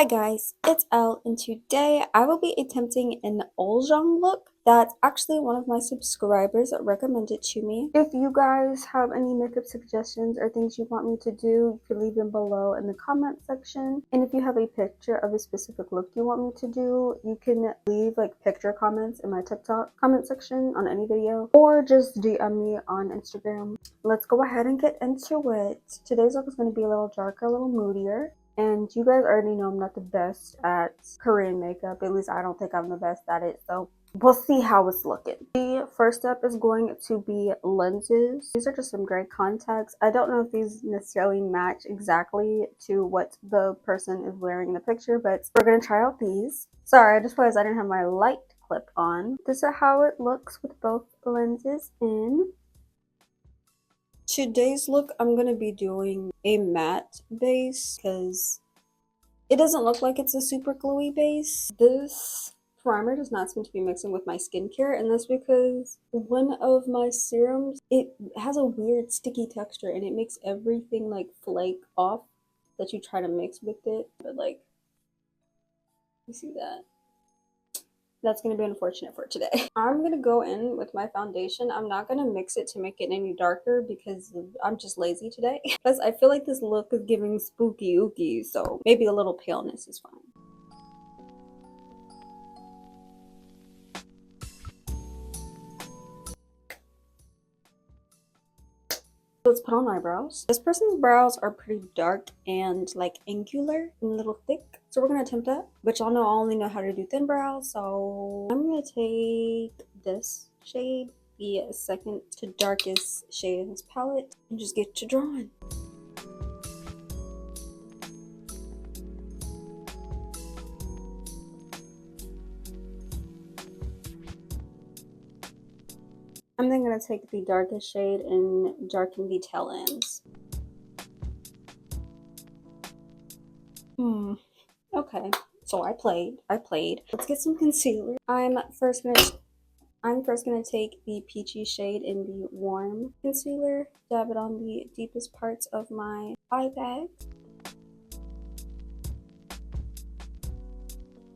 Hi guys, it's Elle, and today I will be attempting an Ulzzang look that actually one of my subscribers recommended to me. If you guys have any makeup suggestions or things you want me to do, you can leave them below in the comment section. And if you have a picture of a specific look you want me to do, you can leave like picture comments in my TikTok comment section on any video, or just DM me on Instagram. Let's go ahead and get into it. Today's look is going to be a little darker, a little moodier. And you guys already know I'm not the best at Korean makeup. At least I don't think I'm the best at it. So we'll see how it's looking. The first step is going to be lenses. These are just some gray contacts. I don't know if these necessarily match exactly to what the person is wearing in the picture, but we're going to try out these. Sorry, I just realized I didn't have my light clip on. This is how it looks with both lenses in. Today's look, I'm going to be doing a matte base because it doesn't look like it's a super glowy base. This primer does not seem to be mixing with my skincare, and that's because one of my serums, it has a weird sticky texture and it makes everything like flake off that you try to mix with it. But like, you see that? That's going to be unfortunate for today. I'm going to go in with my foundation. I'm not going to mix it to make it any darker because I'm just lazy today. Plus, I feel like this look is giving spooky ooky, so maybe a little paleness is fine. Let's put on eyebrows. This person's brows are pretty dark and like angular and a little thick. So we're gonna attempt that. But y'all know I only know how to do thin brows. So I'm gonna take this shade, the second to darkest shade in this palette, and just get to drawing. I'm then going to take the darkest shade and darken the tail ends. Okay, so I played. Let's get some concealer. I'm first gonna take the peachy shade in the warm concealer, dab it on the deepest parts of my eye bag.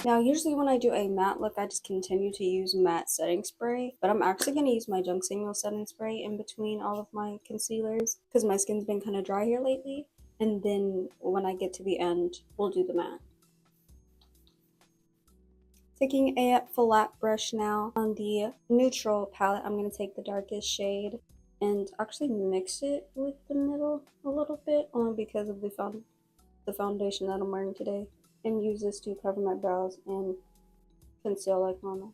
Now, usually when I do a matte look, I just continue to use matte setting spray, but I'm actually going to use my Junk setting spray in between all of my concealers because my skin's been kind of dry here lately, and then when I get to the end, we'll do the matte. Taking a flat brush now on the neutral palette, I'm going to take the darkest shade and actually mix it with the middle a little bit, only because of the foundation that I'm wearing today, and use this to cover my brows and conceal like normal.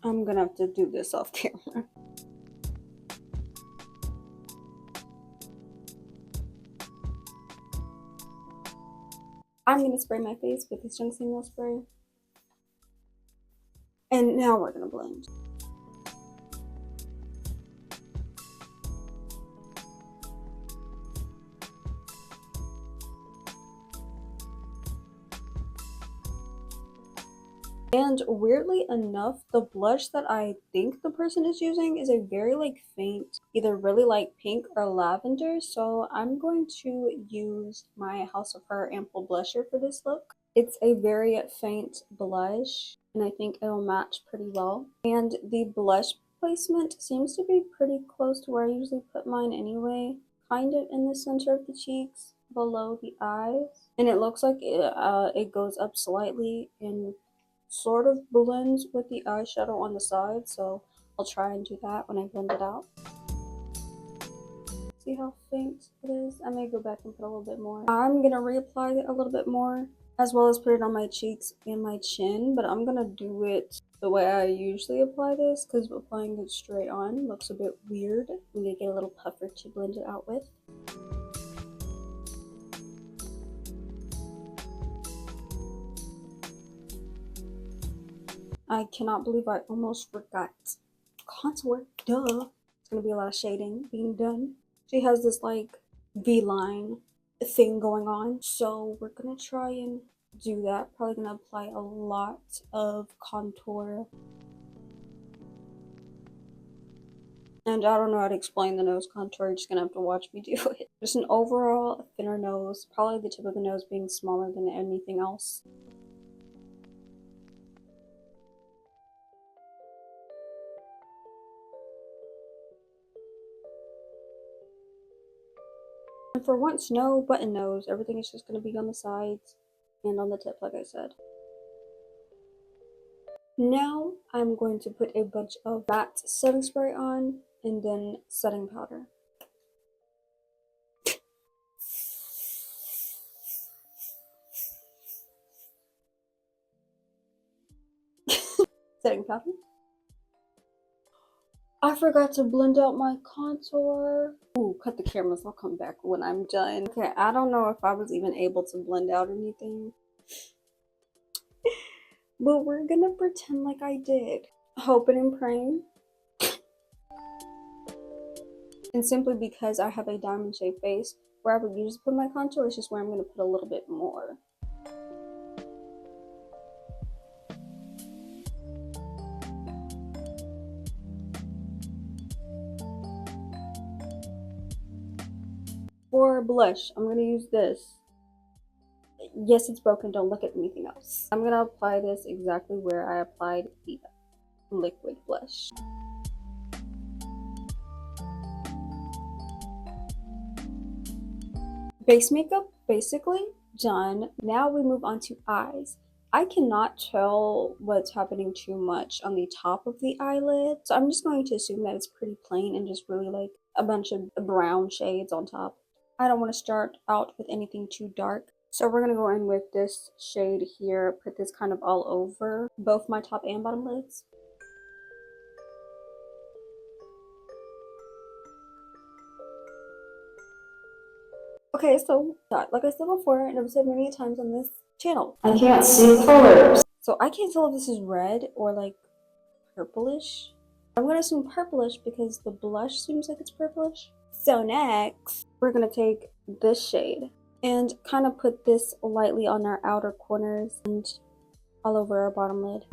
I'm gonna have to do this off camera. I'm gonna spray my face with this Junk spray. And now we're gonna blend. And weirdly enough, the blush that I think the person is using is a very like faint, either really light pink or lavender. So I'm going to use my House of Her Ample Blusher for this look. It's a very faint blush, and I think it'll match pretty well. And the blush placement seems to be pretty close to where I usually put mine anyway. Kind of in the center of the cheeks, below the eyes. And it looks like it goes up slightly and sort of blends with the eyeshadow on the side, so I'll try and do that when I blend it out. See how faint it is? I may go back and put a little bit more. I'm gonna reapply it a little bit more, as well as put it on my cheeks and my chin, but I'm gonna do it the way I usually apply this, because applying it straight on looks a bit weird. I'm gonna get a little puffer to blend it out with. I cannot believe I almost forgot contour. Duh. It's gonna be a lot of shading being done. She has this like V-line thing going on, so we're gonna try and do that. Probably gonna apply a lot of contour. And I don't know how to explain the nose contour, you're just gonna have to watch me do it. Just an overall thinner nose, probably the tip of the nose being smaller than anything else. And for once, no button nose, everything is just gonna be on the sides and on the tip, like I said. Now I'm going to put a bunch of matte setting spray on and then setting powder. Setting powder. I forgot to blend out my contour. Ooh, cut the cameras, I'll come back when I'm done. Okay, I don't know if I was even able to blend out anything. But we're gonna pretend like I did. Hoping and praying. And simply because I have a diamond shaped face, where I would usually put my contour is just where I'm gonna put a little bit more. For blush, I'm gonna use this. Yes, it's broken, don't look at anything else. I'm gonna apply this exactly where I applied the liquid blush. Base makeup, basically done. Now we move on to eyes. I cannot tell what's happening too much on the top of the eyelid, so I'm just going to assume that it's pretty plain and just really like a bunch of brown shades on top. I don't want to start out with anything too dark, so we're going to go in with this shade here, put this kind of all over both my top and bottom lids. Okay, so like I said before, and I've said many times on this channel, I can't see colors. So I can't tell if this is red or like purplish. I'm gonna assume purplish because the blush seems like it's purplish. So next, we're gonna take this shade and kind of put this lightly on our outer corners and all over our bottom lid.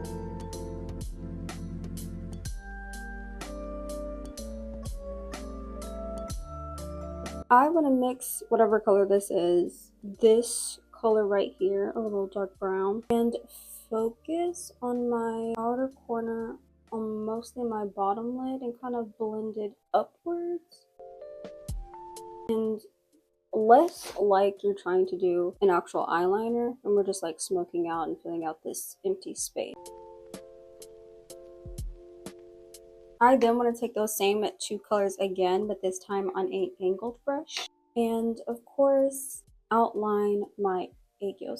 I want to mix whatever color this is, this color right here, a little dark brown, and focus on my outer corner on mostly my bottom lid and kind of blend it upwards. And less like you're trying to do an actual eyeliner and we're just like smoking out and filling out this empty space. I then want to take those same two colors again, but this time on an angled brush. And of course, outline my aegyo.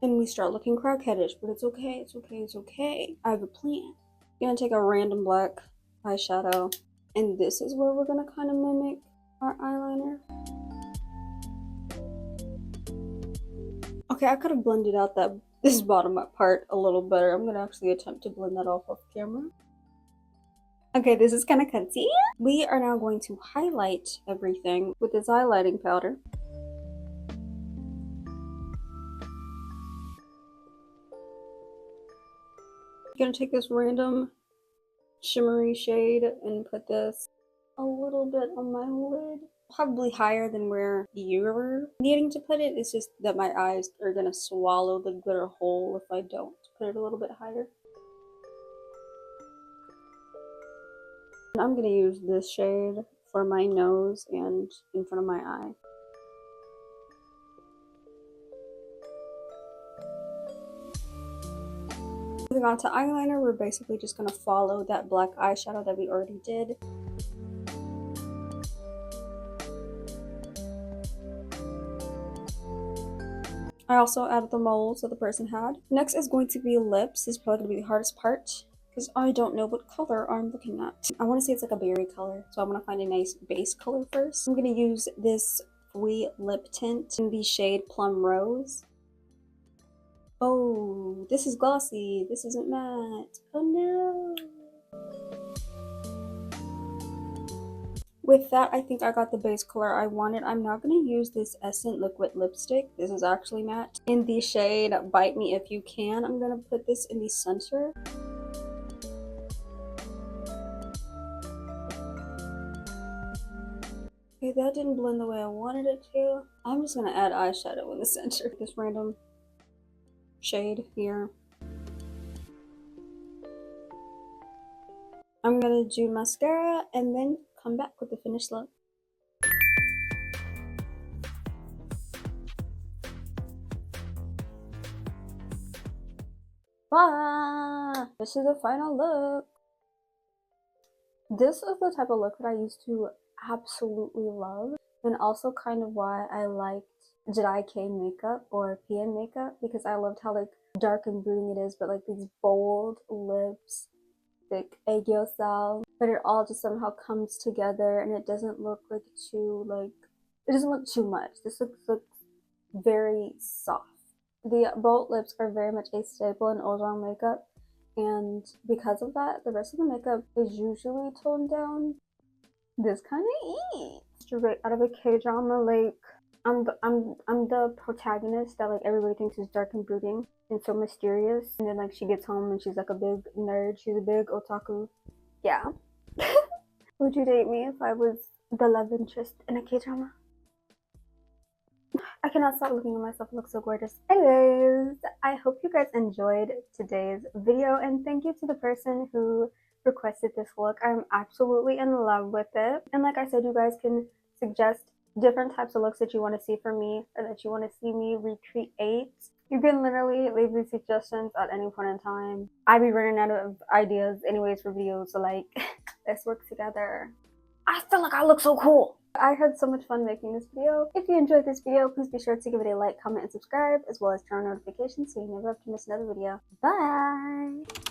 And we start looking crackheadish, but it's okay, it's okay, it's okay. I have a plan. I'm gonna take a random black eyeshadow, and this is where we're gonna kind of mimic our eyeliner. Okay, I could have blended out this bottom part a little better. I'm gonna actually attempt to blend that off camera. Okay, this is kind of cutesy. We are now going to highlight everything with this highlighting powder. I'm gonna take this random shimmery shade and put this a little bit on my lid. Probably higher than where you're needing to put it. It's just that my eyes are gonna swallow the glitter whole if I don't put it a little bit higher. I'm gonna use this shade for my nose and in front of my eye. Moving on to eyeliner, we're basically just gonna follow that black eyeshadow that we already did. I also added the moles that the person had. Next is going to be lips. This is probably gonna be the hardest part because I don't know what color I'm looking at. I want to say it's like a berry color, so I'm gonna find a nice base color first. I'm gonna use this Fui lip tint in the shade Plum Rose. Oh, this is glossy. This isn't matte. Oh no. With that, I think I got the base color I wanted. I'm not going to use this Essence liquid lipstick. This is actually matte. In the shade Bite Me If You Can, I'm going to put this in the center. Okay, that didn't blend the way I wanted it to. I'm just going to add eyeshadow in the center. This random shade here. I'm going to do mascara and then come back with the finished look. Ah, this is the final look. This is the type of look that I used to absolutely love, and also kind of why I liked Jedi K makeup or PN makeup, because I loved how like dark and brooding it is, but like these bold lips, thick aegyo style, but it all just somehow comes together and it doesn't look like it doesn't look too much. This looks very soft. The bold lips are very much a staple in Ulzzang makeup, and because of that, the rest of the makeup is usually toned down. This kind of straight out of a K-drama. Like I'm the protagonist that like everybody thinks is dark and brooding and so mysterious, and then like she gets home and she's like a big nerd. She's a big otaku. Yeah. Would you date me if I was the love interest in a K-drama? I cannot stop looking at myself. It looks so gorgeous. Anyways, I hope you guys enjoyed today's video, and thank you to the person who requested this look. I'm absolutely in love with it. And like I said, you guys can suggest different types of looks that you want to see from me or that you want to see me recreate. You can literally leave these suggestions at any point in time. I be running out of ideas anyways for videos, so like, let's work together. I feel like I look so cool. I had so much fun making this video. If you enjoyed this video, please be sure to give it a like, comment, and subscribe, as well as turn on notifications so you never have to miss another video. Bye!